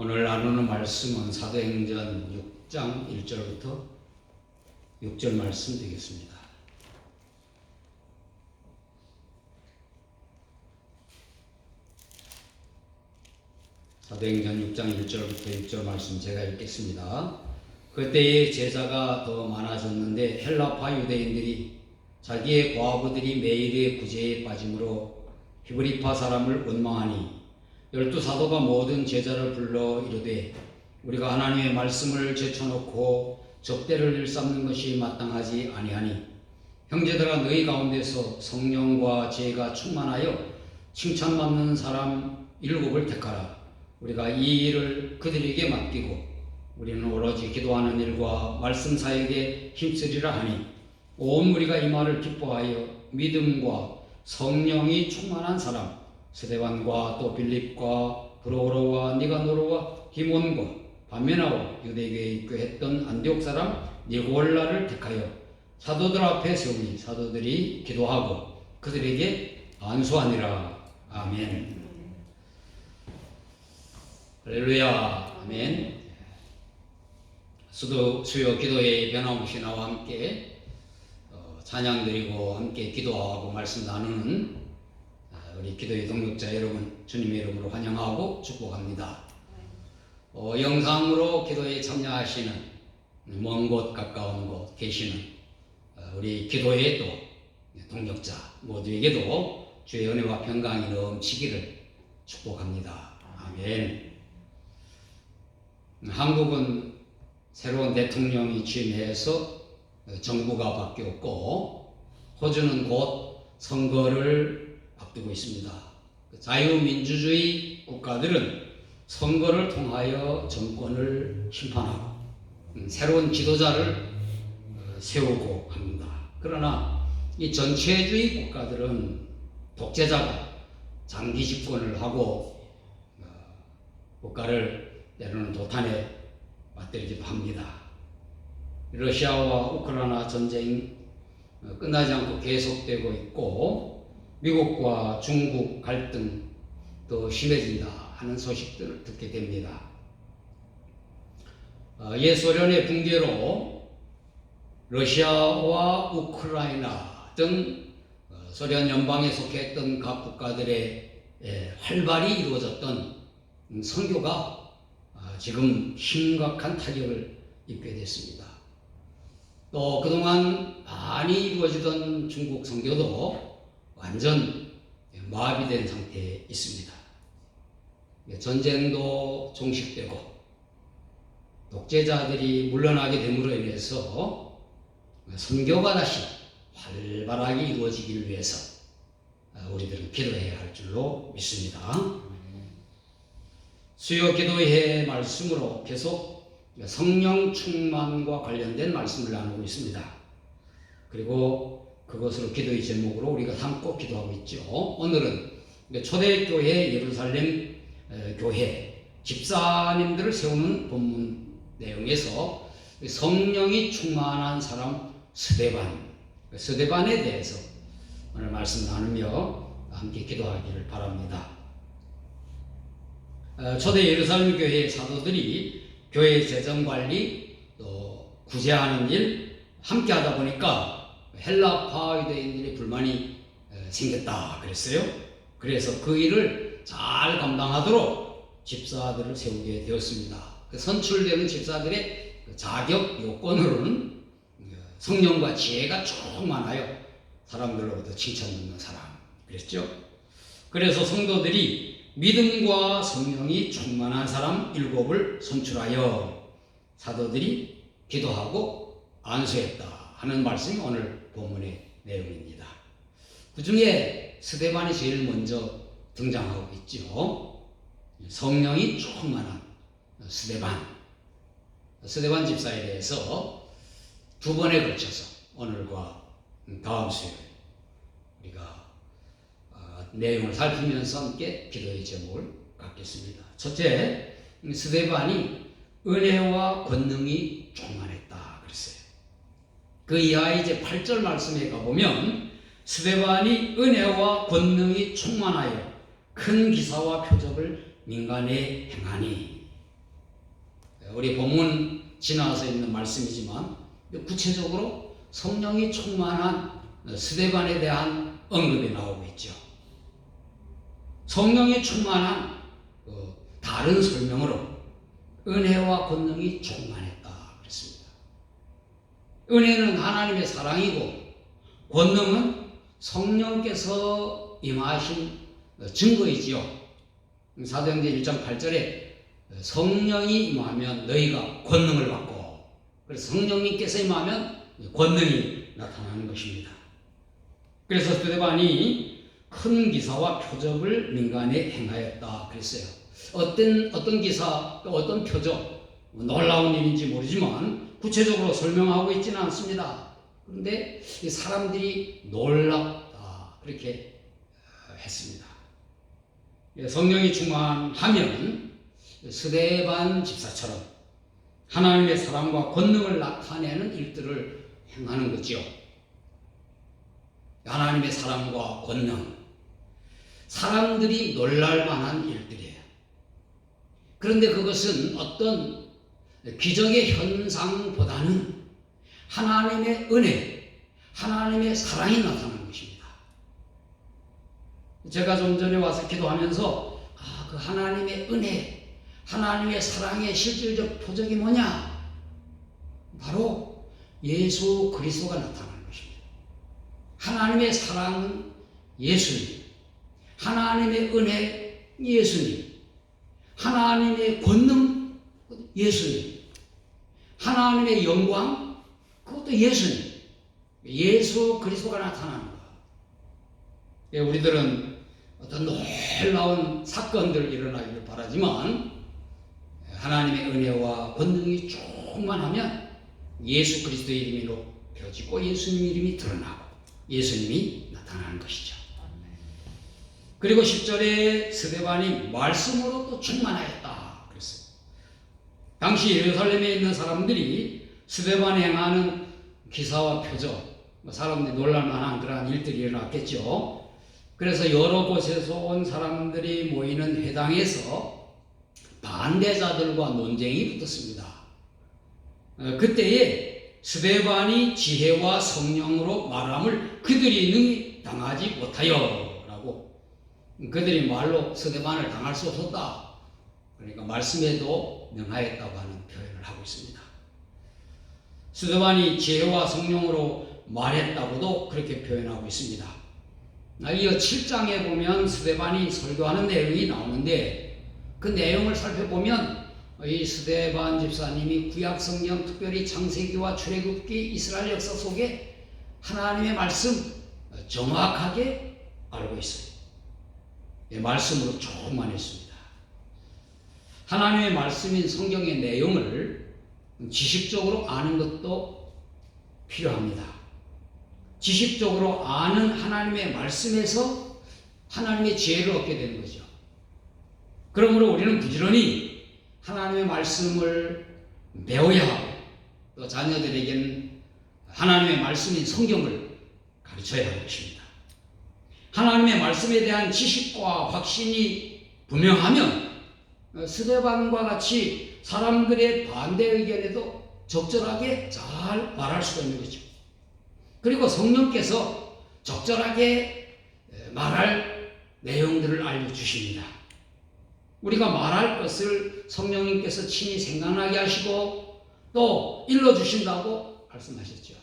오늘 나누는 말씀은 사도행전 6장 1절부터 6절 말씀 되겠습니다. 사도행전 6장 1절부터 6절 말씀 제가 읽겠습니다. 그때의 제자가 더 많아졌는데 헬라파 유대인들이 자기의 과부들이 매일의 구제에 빠짐으로 히브리파 사람을 원망하니 12사도가 모든 제자를 불러 이르되 우리가 하나님의 말씀을 제쳐놓고 접대를 일삼는 것이 마땅하지 아니하니 형제들아 너희 가운데서 성령과 지혜가 충만하여 칭찬받는 사람 7을 택하라. 우리가 이 일을 그들에게 맡기고 우리는 오로지 기도하는 일과 말씀 사역에 힘쓰리라 하니 온 우리가 이 말을 기뻐하여 믿음과 성령이 충만한 사람 스데반과 또 빌립과 브로로와 니가노르와 디몬과 바메나와 유대교에 입교했던 안디옥 사람 니골라를 택하여 사도들 앞에 세우니 사도들이 기도하고 그들에게 안수하니라. 아멘. 할렐루야. 아멘. 수요 기도회의 변함없이 나와 함께 찬양 드리고 함께 기도하고 말씀 나누는 우리 기도의 동역자 여러분 주님의 이름으로 환영하고 축복합니다. 영상으로 기도에 참여하시는 먼 곳 가까운 곳 계시는 우리 기도의 또 동역자 모두에게도 주의 은혜와 평강이 넘치기를 축복합니다. 아멘. 한국은 새로운 대통령이 취임해서 정부가 바뀌었고 호주는 곧 선거를 앞두고 있습니다. 자유민주주의 국가들은 선거를 통하여 정권을 심판하고 새로운 지도자를 세우고 합니다. 그러나 이 전체주의 국가들은 독재자가 장기 집권을 하고 국가를 때로는 도탄에 맞들기도 합니다. 러시아와 우크라이나 전쟁이 끝나지 않고 계속되고 있고 미국과 중국 갈등 더 심해진다 하는 소식들을 듣게 됩니다. 옛 소련의 붕괴로 러시아와 우크라이나 등 소련 연방에 속했던 각 국가들의 활발히 이루어졌던 선교가 지금 심각한 타격을 입게 됐습니다. 또 그동안 많이 이루어지던 중국 선교도 완전 마비된 상태에 있습니다. 전쟁도 종식되고 독재자들이 물러나게 됨으로 인해서 선교가 다시 활발하게 이루어지기를 위해서 우리들은 기도해야 할 줄로 믿습니다. 수요 기도회 말씀으로 계속 성령 충만과 관련된 말씀을 나누고 있습니다. 그리고 그것으로 기도의 제목으로 우리가 삼고 기도하고 있죠. 오늘은 초대교회 예루살렘 교회 집사님들을 세우는 본문 내용에서 성령이 충만한 사람 스데반에 대해서 오늘 말씀 나누며 함께 기도하기를 바랍니다. 초대 예루살렘 교회의 사도들이 교회 재정관리 또 구제하는 일 함께 하다 보니까 헬라파 유대인들의 불만이 생겼다 그랬어요. 그래서 그 일을 잘 감당하도록 집사들을 세우게 되었습니다. 선출되는 집사들의 자격 요건으로는 성령과 지혜가 충만하여 사람들로부터 칭찬받는 사람 그랬죠. 그래서 성도들이 믿음과 성령이 충만한 사람 7을 선출하여 사도들이 기도하고 안수했다 하는 말씀이 오늘 본문의 내용입니다. 그 중에 스데반이 제일 먼저 등장하고 있죠. 성령이 충만한 스데반 집사에 대해서 두 번에 걸쳐서 오늘과 다음 수요일 우리가 내용을 살피면서 함께 기도의 제목을 갖겠습니다. 첫째, 스데반이 은혜와 권능이 충만했다 그랬어요. 그 이하에 이제 8절 말씀에 가보면 스데반이 은혜와 권능이 충만하여 큰 기사와 표적을 민간에 행하니 우리 본문 지나서 있는 말씀이지만 구체적으로 성령이 충만한 스데반에 대한 언급이 나오고 있죠. 성령이 충만한 다른 설명으로 은혜와 권능이 충만했다 그랬습니다. 은혜는 하나님의 사랑이고 권능은 성령께서 임하신 증거이지요. 사도행전 1장 8절에 성령이 임하면 너희가 권능을 받고, 그래서 성령님께서 임하면 권능이 나타나는 것입니다. 그래서 스데반이 큰 기사와 표적을 민간에 행하였다 그랬어요. 어떤 기사, 어떤 표적, 놀라운 일인지 모르지만 구체적으로 설명하고 있지는 않습니다. 그런데 사람들이 놀랍다 그렇게 했습니다. 성령이 충만하면 스데반 집사처럼 하나님의 사랑과 권능을 나타내는 일들을 행하는 거지요. 하나님의 사랑과 권능, 사람들이 놀랄 만한 일들이에요. 그런데 그것은 어떤 기적의 현상보다는 하나님의 은혜, 하나님의 사랑이 나타나는 것입니다. 제가 좀 전에 와서 기도하면서 그 하나님의 은혜, 하나님의 사랑의 실질적 표적이 뭐냐? 바로 예수 그리스도가 나타나는 것입니다. 하나님의 사랑은 예수님, 하나님의 은혜 예수님, 하나님의 권능 예수님, 하나님의 영광 그것도 예수님, 예수 그리스도가 나타나는 거예요. 우리들은 어떤 놀라운 사건들 일어나기를 바라지만 하나님의 은혜와 권능이 충만하면 예수 그리스도의 이름이 높여지고 예수님 이름이 드러나고 예수님이 나타나는 것이죠. 그리고 10절에 스데반이 말씀으로 또 충만하였다 그랬어요. 당시 예루살렘에 있는 사람들이 스데반이 행하는 기사와 표적, 사람들이 놀랄만한 그러한 일들이 일어났겠죠. 그래서 여러 곳에서 온 사람들이 모이는 회당에서 반대자들과 논쟁이 붙었습니다. 그때에 스데반이 지혜와 성령으로 말함을 그들이 능히 당하지 못하여 라고, 그들이 말로 스데반을 당할 수 없었다. 그러니까 말씀에도 명하였다고 하는 표현을 하고 있습니다. 스데반이 지혜와 성령으로 말했다고도 그렇게 표현하고 있습니다. 이어 7장에 보면 스데반이 설교하는 내용이 나오는데 그 내용을 살펴보면 이 스데반 집사님이 구약성경, 특별히 창세기와 출애굽기, 이스라엘 역사 속에 하나님의 말씀 정확하게 알고 있어요. 말씀으로 충만했습니다. 하나님의 말씀인 성경의 내용을 지식적으로 아는 것도 필요합니다. 지식적으로 아는 하나님의 말씀에서 하나님의 지혜를 얻게 되는 거죠. 그러므로 우리는 부지런히 하나님의 말씀을 배워야 하고 또 자녀들에게는 하나님의 말씀인 성경을 가르쳐야 할 것입니다. 하나님의 말씀에 대한 지식과 확신이 분명하면 스데반과 같이 사람들의 반대 의견에도 적절하게 잘 말할 수가 있는 거죠. 그리고 성령께서 적절하게 말할 내용들을 알려주십니다. 우리가 말할 것을 성령님께서 친히 생각나게 하시고 또 일러주신다고 말씀하셨죠.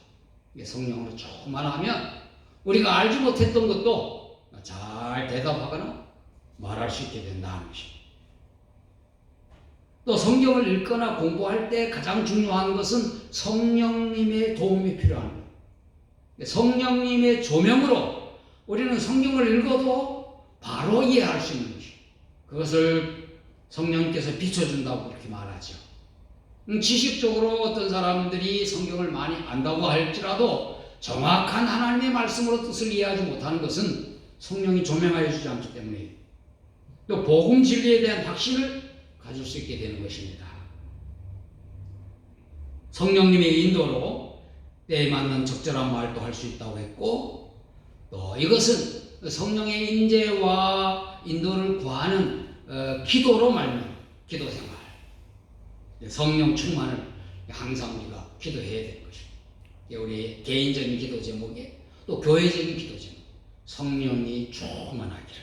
성령으로 충만하면 우리가 알지 못했던 것도 잘 대답하거나 말할 수 있게 된다는 것입니다. 또 성경을 읽거나 공부할 때 가장 중요한 것은 성령님의 도움이 필요한 거예요. 성령님의 조명으로 우리는 성경을 읽어도 바로 이해할 수 있는 것이에요. 그것을 성령께서 비춰준다고 그렇게 말하죠. 지식적으로 어떤 사람들이 성경을 많이 안다고 할지라도 정확한 하나님의 말씀으로 뜻을 이해하지 못하는 것은 성령이 조명하여 주지 않기 때문에 또 복음 진리에 대한 확신을 가질 수 있게 되는 것입니다. 성령님의 인도로 때에 맞는 적절한 말도 할 수 있다고 했고 또 이것은 성령의 인재와 인도를 구하는 기도로 말미암아 기도 생활. 성령 충만을 항상 우리가 기도해야 되는 것입니다. 우리 개인적인 기도 제목에 또 교회적인 기도 제목, 성령이 충만하기를.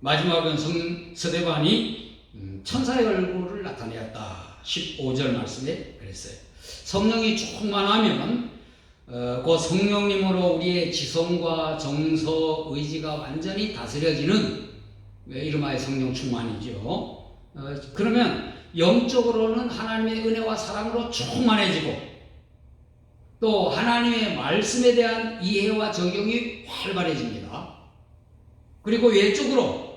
마지막은 스데반이 천사의 얼굴을 나타내었다. 15절 말씀에 그랬어요. 성령이 충만하면 그 성령님으로 우리의 지성과 정서, 의지가 완전히 다스려지는 이름하여 성령 충만이죠. 그러면 영적으로는 하나님의 은혜와 사랑으로 충만해지고 또 하나님의 말씀에 대한 이해와 적용이 활발해집니다. 그리고 외적으로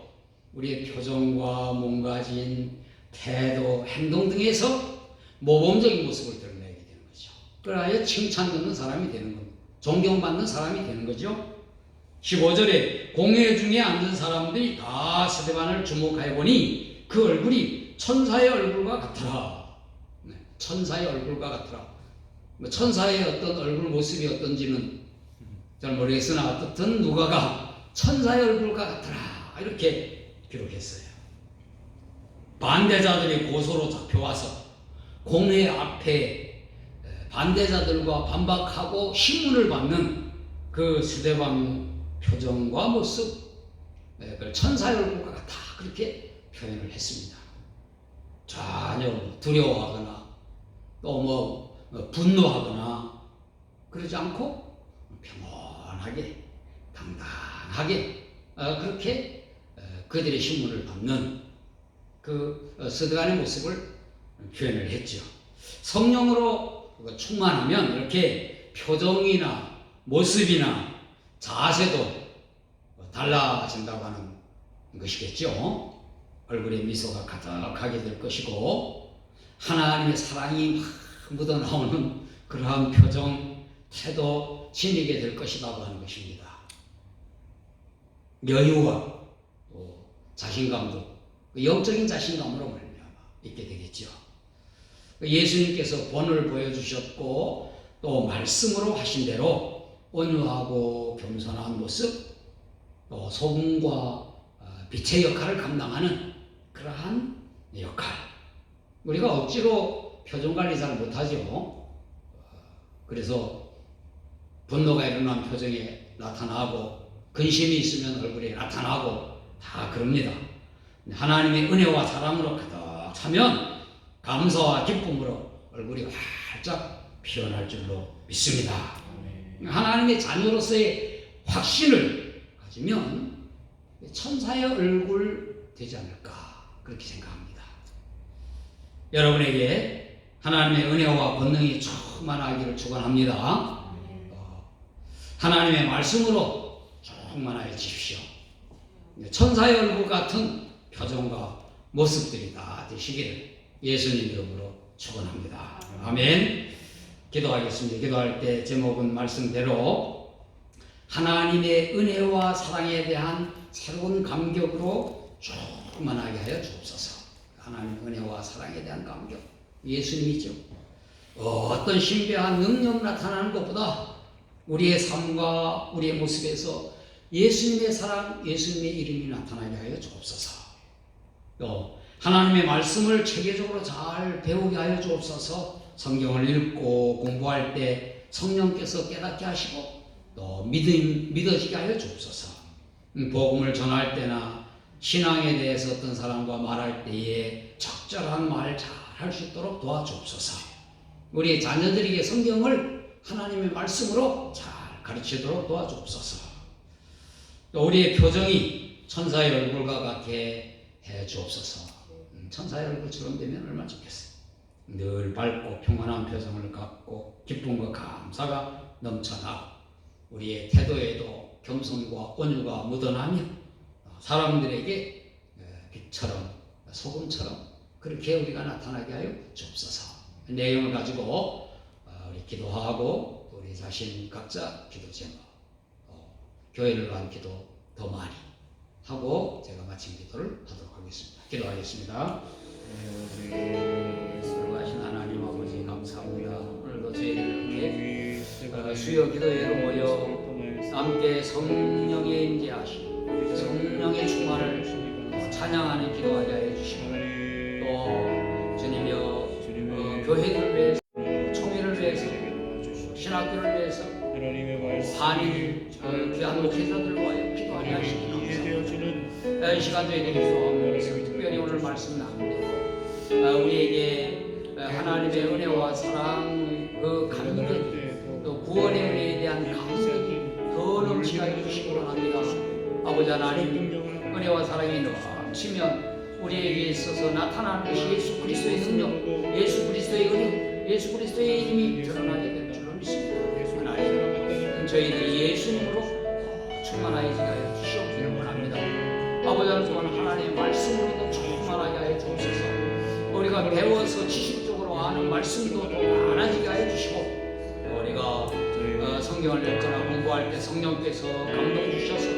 우리의 표정과 몸가짐, 태도, 행동 등에서 모범적인 모습을 드러내게 되는 거죠. 그래야 칭찬받는 사람이 되는 겁니다. 존경받는 사람이 되는 거죠. 15절에 공회 중에 앉은 사람들이 다 스데반을 주목하여 보니 그 얼굴이 천사의 얼굴과 같더라. 천사의 얼굴과 같더라. 천사의 어떤 얼굴 모습이 어떤지는 잘 모르겠으나 어떻든 누가가 천사의 얼굴과 같더라 이렇게 기록했어요. 반대자들이 고소로 잡혀와서 공회 앞에 반대자들과 반박하고 신문을 받는 그 스데반 표정과 모습, 그걸 천사의 얼굴과 같아 그렇게 표현을 했습니다. 전혀 두려워하거나 또 분노하거나 그러지 않고 평온하게 당당하게 그렇게 그들의 신문을 받는 그 스데반의 모습을 표현을 했죠. 성령으로 충만하면 이렇게 표정이나 모습이나 자세도 달라진다고 하는 것이겠죠. 얼굴에 미소가 가득하게 될 것이고 하나님의 사랑이 막 묻어나오는 그러한 표정, 태도 지니게 될 것이라고 하는 것입니다. 여유와 또 자신감도 영적인 자신감으로 말미암아 있게 되겠죠. 예수님께서 본을 보여주셨고 또 말씀으로 하신 대로 온유하고 겸손한 모습, 또 소금과 빛의 역할을 감당하는 그러한 역할. 우리가 억지로 표정 관리 잘 못하죠. 그래서 분노가 일어난 표정에 나타나고 근심이 있으면 얼굴에 나타나고 다 그럽니다. 하나님의 은혜와 사랑으로 가득 차면 감사와 기쁨으로 얼굴이 활짝 피어날 줄로 믿습니다. 하나님의 자녀로서의 확신을 가지면 천사의 얼굴 되지 않을까 그렇게 생각합니다. 여러분에게 하나님의 은혜와 권능이 충만하기를 축원합니다. 하나님의 말씀으로 충만하여 주십시오. 천사의 얼굴 같은 표정과 모습들이 다 되시기를 예수님 이름으로 축원합니다. 아멘. 기도하겠습니다. 기도할 때 제목은 말씀대로 하나님의 은혜와 사랑에 대한 새로운 감격으로 충만하게 하여 주옵소서. 하나님의 은혜와 사랑에 대한 감격, 예수님이죠. 어떤 신비한 능력 나타나는 것보다 우리의 삶과 우리의 모습에서 예수님의 사랑, 예수님의 이름이 나타나게 하여 주옵소서. 또 하나님의 말씀을 체계적으로 잘 배우게 하여 주옵소서. 성경을 읽고 공부할 때 성령께서 깨닫게 하시고 또 믿어지게 하여 주옵소서. 복음을 전할 때나 신앙에 대해서 어떤 사람과 말할 때에 적절한 말 잘 할 수 있도록 도와주옵소서. 우리 자녀들에게 성경을 하나님의 말씀으로 잘 가르치도록 도와주옵소서. 또 우리의 표정이 천사의 얼굴과 같게 해 주옵소서. 천사의 얼굴처럼 되면 얼마나 좋겠어요. 늘 밝고 평안한 표정을 갖고 기쁨과 감사가 넘쳐나고 우리의 태도에도 겸손과 온유가 묻어나며 사람들에게 빛처럼 소금처럼 그렇게 우리가 나타나게 하여 주옵소서. 내용을 가지고 우리 기도하고 우리 자신 각자 기도 제목 교회를 위한 기도 더 많이 하고 제가 마친 기도를 하도록 하겠습니다. 기도하겠습니다. 수고하신 하나님 아버지 감사합니다. 오늘도 저희를 이렇게 수요 기도회로 모여 함께 성령의 임재하시고 성령의 충만을 찬양하는 기도하게 하여 주시고 또 만일 귀한 목회자들과 기도하게 하시기 감사합니다. 이 시간 저희들이 기도하면서 특별히 오늘 말씀 나누는데요, 우리에게 하나님의 은혜와 사랑, 그 감격, 또 구원의 은혜에 대한 감격이 더 넘치게 해주시기 바랍니다. 아버지 하나님, 은혜와 사랑이 넘치면 우리에게 있어서 나타나는 것이 예수 그리스도의 능력, 예수 그리스도의 은혜, 예수 그리스도의 힘이 드러나게 될 줄로 믿습니다. 하나님, 저희들이 예수님으로 충만하게 하여 주시옵기를 원합니다. 아버지 하나님, 또한 하나님의 말씀으로도 충만하게 하여 주옵소서. 우리가 배워서 지식적으로 아는 말씀도 더 많아지게 하여 주시고, 우리가 성경을 읽거나 공부할 때 성령께서 감동 주셔서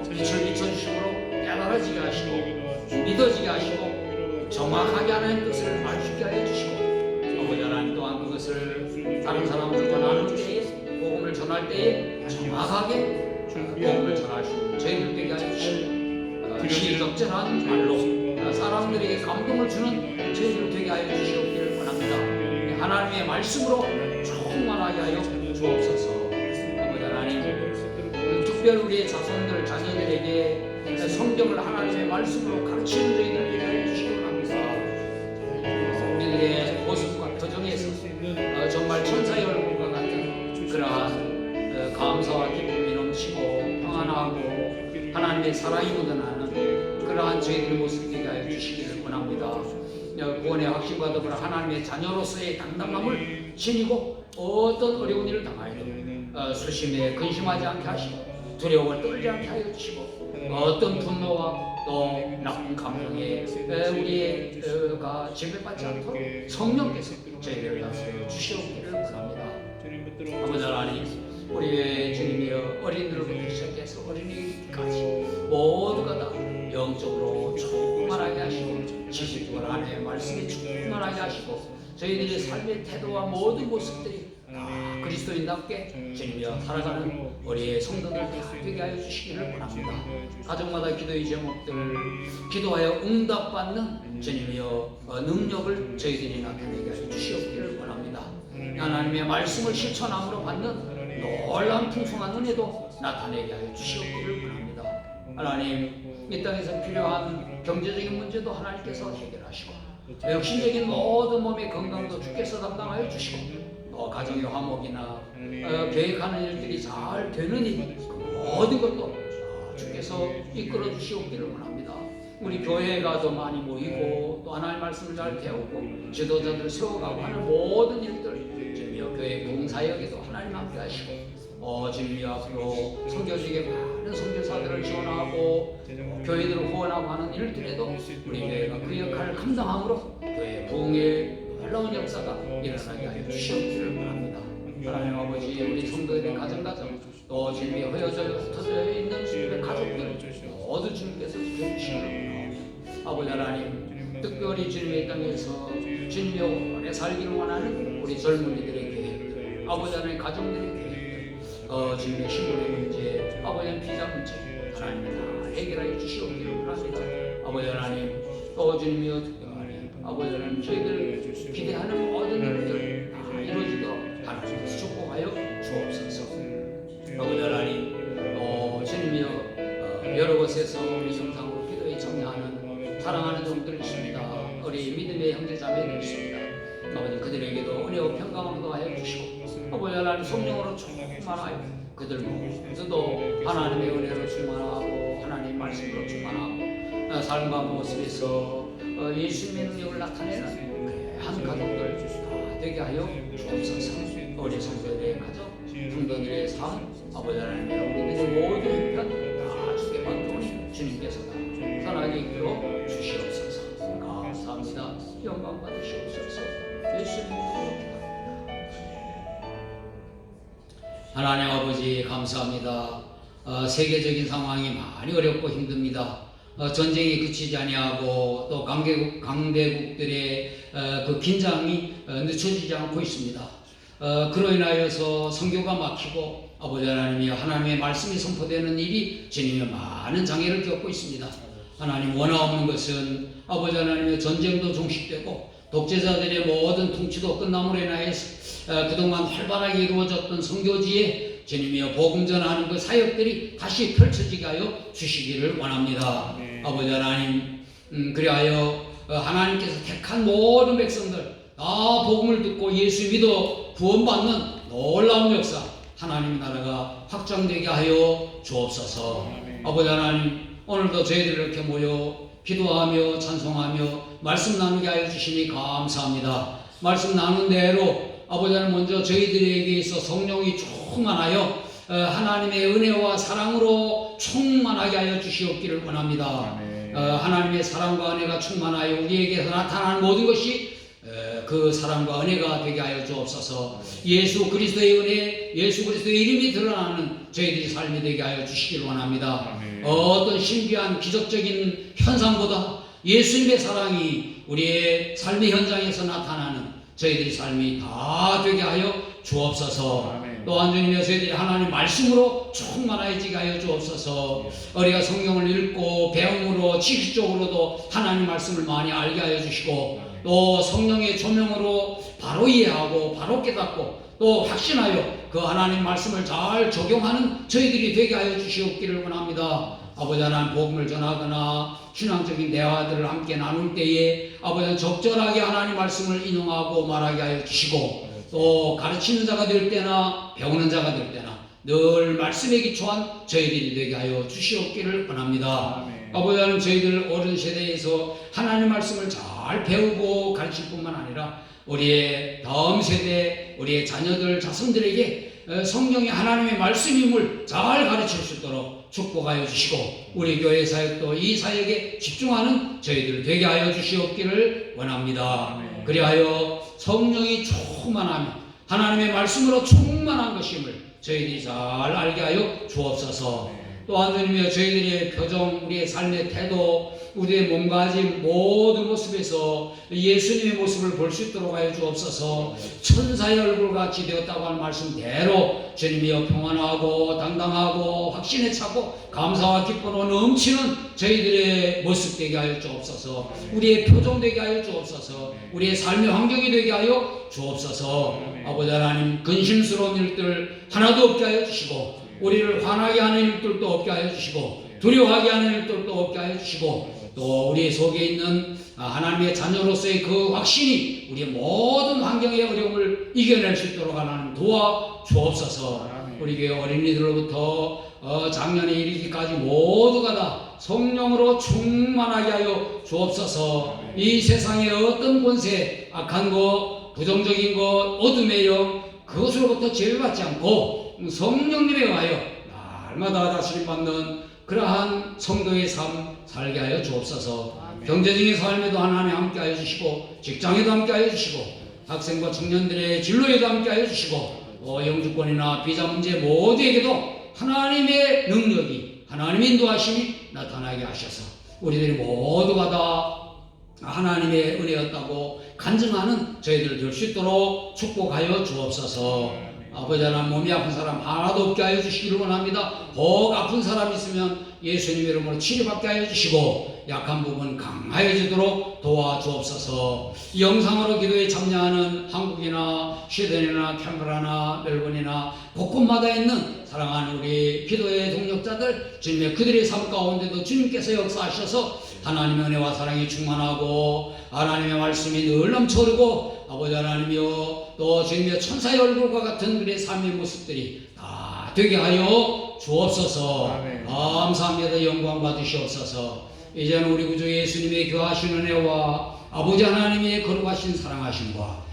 빛을 비춰주심으로 깨달아지게 하시고 믿어지게 하시고 정확하게 하나님 뜻을 알 수 있게 하여 주시고, 아버지 하나님 또한 그것을 다른 사람들과 나눌 때에, 복음을 전할 때에 정확하게 복음을 전할 수 있는 저희들 되게 하여 주시고, 시적절한 말로 사람들에게 감동을 주는 저희들 되게 하여 주시옵기를 원합니다. 하나님의 말씀으로 충만하게 하여 주옵소서. 아버지 하나님, 특별히 우리의 자손들, 자녀들에게 성경을 하나님의 말씀으로 가르치는 저희들 되게 하여 주시기 바랍니다. 우리들의 모습과 표정에서 정말 천사의 얼굴과 같은 그러한 감사와 기쁨이 넘치고 평안하고 하나님의 사랑이 묻어나는 그러한 저희들의 모습 되게 하여 주시기를 원합니다. 구원의 확신과 더불어 하나님의 자녀로서의 당당함을 지니고 어떤 어려운 일을 당하여도 수심에 근심하지 않게 하시고 두려움을 떨지 않게 하여 주시고, 어떤 분노와 또 나쁜 감정에 우리가 지배받지 않도록 성령께서 저희를 다스려 주시옵기를 원합니다. 아버지 하나님, 우리의 주님이여 어린이들부터 시작해서 어린이까지 모두가 다 영적으로 충만하게 하시고 지식적으로 하나님의 말씀이 충만하게 하시고 저희들의 삶의 태도와 모든 모습들이 그리스도인답게 주님이여 살아가는 우리의 성도들 다 되게 하여 주시기를 원합니다. 가정마다 기도의 제목들을 기도하여 응답받는 주님이여 능력을 저희들이 나타내게 하여 주시옵기를 원합니다. 하나님의 말씀을 실천함으로 받는 놀라운 풍성한 은혜도 나타내게 하여 주시옵기를 원합니다. 하나님, 이 땅에서 필요한 경제적인 문제도 하나님께서 해결하시고 육신적인 모든 몸의 건강도 주께서 담당하여 주시고 가정의 화목이나 계획하는 일들이 잘 되는 일, 모든 것도 주께서 이끌어 주시옵기를 원합니다. 우리 교회가 더 많이 모이고 또 하나님의 말씀을 잘 배우고 지도자들을 세워가고 하는 모든 일들, 주님이여 교회 봉사역에도 하나님 함께 하시고 주님이여 앞으로 선교지에 많은 선교사들을 지원하고 교회들을 후원하고 하는 일들에도 우리 교회가 그 역할을 감당함으로 교회 부흥의 놀라운 역사가 일어나게 하여 주시옵기를 원합니다. 하나님 아버지, 우리 성도들의 가정 또 주님이 흩어져 있는 주님의 가족들 모두 주님께서 지켜주시기를 원합니다. 아버지 하나님, 특별히 주님의 땅에서 주님이 오래 살기를 원하는 우리 젊은이들의 계획들, 아버지 하나님 가정들의 계획들, 주님의 신분의 문제, 아버지 하나님 비자 문제 하나님이 다 해결하여 주시옵기를 원합니다. 아버지 하나님, 또 주님이여 특별히 아버지 하나님, 저희들 기대하는 모든 일들 다 이루어지도록 하나님께서 축복하여 주옵소서. 아버지 하나님, 주님이여 여러 곳에서 우리 정상으로 기도에 참여하는 사랑하는 종들이 있습니다. 우리 믿음의 형제자매들이 있습니다. 아버지, 그들에게도 은혜와 평강을 하여 주시고 아버지 하나님, 성령으로 충만하여 그들 모두도 하나님의 은혜로 충만하고 하나님의 말씀으로 충만하고 삶과 모습에서 예수님의 능력을 나타내는 한 가족들 다 되게 하여 주옵소서. 우리 성도들의 가정, 성도들의 삶, 아버지 하나님의 우리들의 모든 편 다 주께 받도록 주님께서 다 선하게 이끌어 주시옵소서. 감사합니다. 영광 받으시옵소서. 예수님의 하나님 아버지 감사합니다. 세계적인 상황이 많이 어렵고 힘듭니다. 전쟁이 그치지 아니하고 또 강대국들의 그 긴장이 늦춰지지 않고 있습니다. 그로 인하여서 선교가 막히고 아버지 하나님이 하나님의 말씀이 선포되는 일이 주님의 많은 장애를 겪고 있습니다. 하나님, 원하옵는 것은 아버지 하나님의 전쟁도 종식되고 독재자들의 모든 통치도 끝남으로 인하여서 그동안 활발하게 이루어졌던 선교지에 주님이여 복음 전하는 그 사역들이 다시 펼쳐지게 하여 주시기를 원합니다. 아버지 하나님, 그리하여 하나님께서 택한 모든 백성들 다 복음을 듣고 예수 믿어 구원받는 놀라운 역사, 하나님의 나라가 확장되게 하여 주옵소서. 아버지 하나님, 오늘도 저희들 이렇게 모여 기도하며 찬송하며 말씀 나누게 하여 주시니 감사합니다. 말씀 나눈 대로 아버지 하나님, 먼저 저희들에게 있어 성령이 충만하여 하나님의 은혜와 사랑으로 충만하게 하여 주시옵기를 원합니다. 하나님의 사랑과 은혜가 충만하여 우리에게서 나타나는 모든 것이 그 사랑과 은혜가 되게 하여 주옵소서. 예수 그리스도의 은혜, 예수 그리스도의 이름이 드러나는 저희들이 삶이 되게 하여 주시기를 원합니다. 어떤 신비한 기적적인 현상보다 예수님의 사랑이 우리의 삶의 현장에서 나타나는 저희들의 삶이 다 되게 하여 주옵소서. 또한 주님이여, 저희들이 하나님 말씀으로 충만해지게 하여 주옵소서. 우리가 성경을 읽고 배움으로 지식적으로도 하나님 말씀을 많이 알게 하여 주시고, 또 성령의 조명으로 바로 이해하고 바로 깨닫고 또 확신하여 그 하나님 말씀을 잘 적용하는 저희들이 되게 하여 주시옵기를 원합니다. 아버지 하나님, 복음을 전하거나 신앙적인 대화들을 함께 나눌 때에 아버지 적절하게 하나님 말씀을 인용하고 말하게 하여 주시고, 또 가르치는 자가 될 때나 배우는 자가 될 때나 늘 말씀에 기초한 저희들이 되게 하여 주시옵기를 원합니다. 아버지 하나님, 저희들 어른 세대에서 하나님 말씀을 잘 배우고 가르칠 뿐만 아니라 우리의 다음 세대, 우리의 자녀들, 자손들에게 성령의 하나님의 말씀임을 잘 가르칠 수 있도록 축복하여 주시고, 우리 교회 사역도 이 사역에 집중하는 저희들 되게 하여 주시옵기를 원합니다. 그리하여 성령이 충만하며 하나님의 말씀으로 충만한 것임을 저희들이 잘 알게 하여 주옵소서. 또한 주님이여, 저희들의 표정, 우리의 삶의 태도, 우리의 몸가짐 모든 모습에서 예수님의 모습을 볼 수 있도록 하여 주옵소서. 천사의 얼굴같이 되었다고 하는 말씀대로 주님이여 평안하고 당당하고 확신에 차고 감사와 기쁨으로 넘치는 저희들의 모습 되게 하여 주옵소서. 우리의 표정 되게 하여 주옵소서. 우리의 삶의 환경이 되게 하여 주옵소서. 아버지 하나님, 근심스러운 일들 하나도 없게 하여 주시고, 우리를 화나게 하는 일들도 없게 하여 주시고, 두려워하게 하는 일들도 없게 하여 주시고, 또 우리 속에 있는 하나님의 자녀로서의 그 확신이 우리의 모든 환경의 어려움을 이겨낼 수 있도록 하나님 도와 주옵소서. 우리 교회 어린이들로부터 작년에 이르기까지 모두가 다 성령으로 충만하게 하여 주옵소서. 이 세상의 어떤 권세, 악한 것, 부정적인 것, 어둠의 영, 그것으로부터 제외받지 않고 성령님에 의하여 날마다 다스림 받는 그러한 성도의 삶 살게 하여 주옵소서. 경제적인 삶에도 하나님 함께 하여 주시고, 직장에도 함께 하여 주시고, 학생과 청년들의 진로에도 함께 하여 주시고, 영주권이나 비자 문제 모두에게도 하나님의 능력이, 하나님의 인도하심이 나타나게 하셔서 우리들이 모두가 다 하나님의 은혜였다고 간증하는 저희들 될 수 있도록 축복하여 주옵소서. 아버지 하나님, 몸이 아픈 사람 하나도 없게 하여 주시기를 원합니다. 혹 아픈 사람 있으면 예수님 이름으로 치료받게 하여 주시고, 약한 부분 강하여지도록 도와주옵소서. 영상으로 기도에 참여하는 한국이나 스웨덴이나 캔버라나 멜번이나 곳곳마다 있는 사랑하는 우리 기도의 동력자들, 주님의 그들의 삶 가운데도 주님께서 역사하셔서 하나님의 은혜와 사랑이 충만하고 하나님의 말씀이 늘 넘쳐흐르고, 아버지 하나님이여, 또 주님의 천사의 얼굴과 같은 그의 삶의 모습들이 다 되게 하여 주옵소서. 감사합니다. 영광 받으시옵소서. 이제는 우리 구주 예수님의 교하신 은혜와 아버지 하나님의 거룩하신 사랑하심과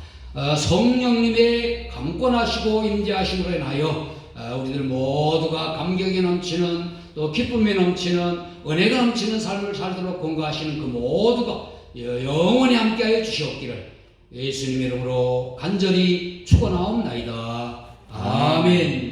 성령님의 강권하시고 임재하심으로 인하여 우리들 모두가 감격이 넘치는, 또 기쁨이 넘치는, 은혜가 넘치는 삶을 살도록 권고하시는 그 모두가 영원히 함께하여 주시옵기를 예수님의 이름으로 간절히 축원하옵나이다. 아멘.